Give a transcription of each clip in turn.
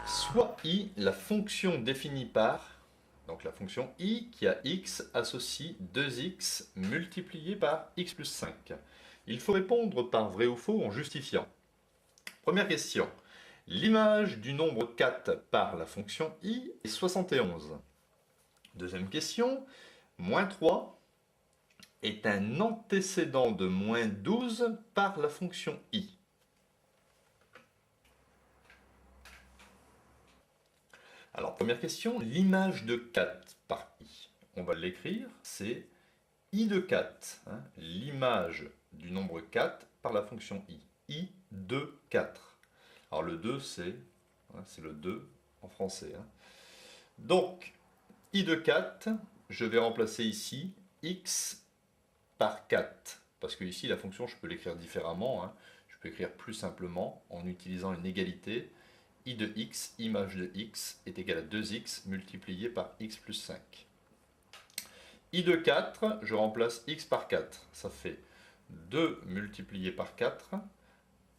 Soit I, la fonction définie par, donc la fonction I qui a x associe 2x multiplié par x plus 5. Il faut répondre par vrai ou faux en justifiant. Première question. L'image du nombre 4 par la fonction I est 71. Deuxième question. Moins 3 est un antécédent de moins 12 par la fonction I. Alors, première question, l'image de 4 par I. On va l'écrire, c'est I de 4. Hein, l'image du nombre 4 par la fonction I. I de 4. Alors, le 2, c'est le 2 en français. Hein. Donc, I de 4, je vais remplacer ici x par 4. Parce que ici, la fonction, je peux l'écrire différemment. Hein. Je peux écrire plus simplement en utilisant une égalité. I de x, image de x, est égal à 2x multiplié par x plus 5. I de 4, je remplace x par 4. Ça fait 2 multiplié par 4,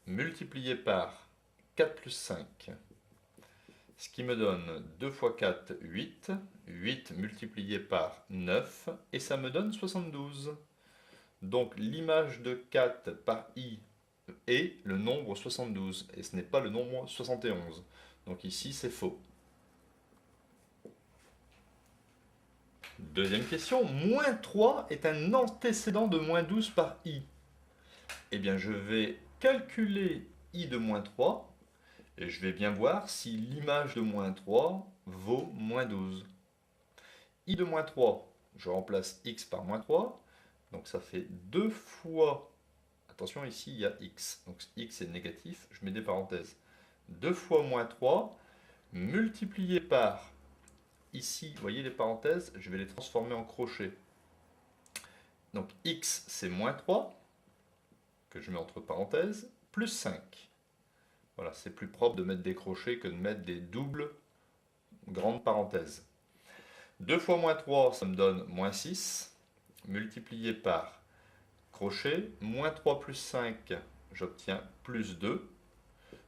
multiplié par 4 plus 5. Ce qui me donne 2 fois 4, 8. 8 multiplié par 9, et ça me donne 72. Donc l'image de 4 par i est le nombre 72, et ce n'est pas le nombre 71. Donc ici, c'est faux. Deuxième question, moins 3 est un antécédent de moins 12 par i. Eh bien, je vais calculer i de moins 3, et je vais bien voir si l'image de moins 3 vaut moins 12. I de moins 3, je remplace x par moins 3, donc ça fait 2 fois, attention ici il y a x, donc x est négatif, je mets des parenthèses, 2 fois moins 3, multiplié par, ici, vous voyez les parenthèses, je vais les transformer en crochets. Donc x c'est moins 3, que je mets entre parenthèses, plus 5. Voilà, c'est plus propre de mettre des crochets que de mettre des doubles grandes parenthèses. 2 fois moins 3, ça me donne moins 6, multiplié par crochet, moins 3 plus 5, j'obtiens plus 2.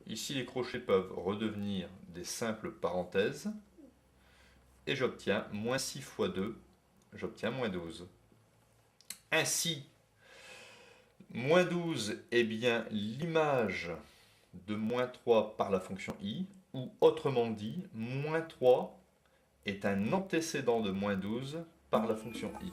Ici, les crochets peuvent redevenir des simples parenthèses, et j'obtiens moins 6 fois 2, j'obtiens moins 12. Ainsi, moins 12 est bien l'image de moins 3 par la fonction i, ou autrement dit, moins 3 est un antécédent de moins 12 par la fonction i.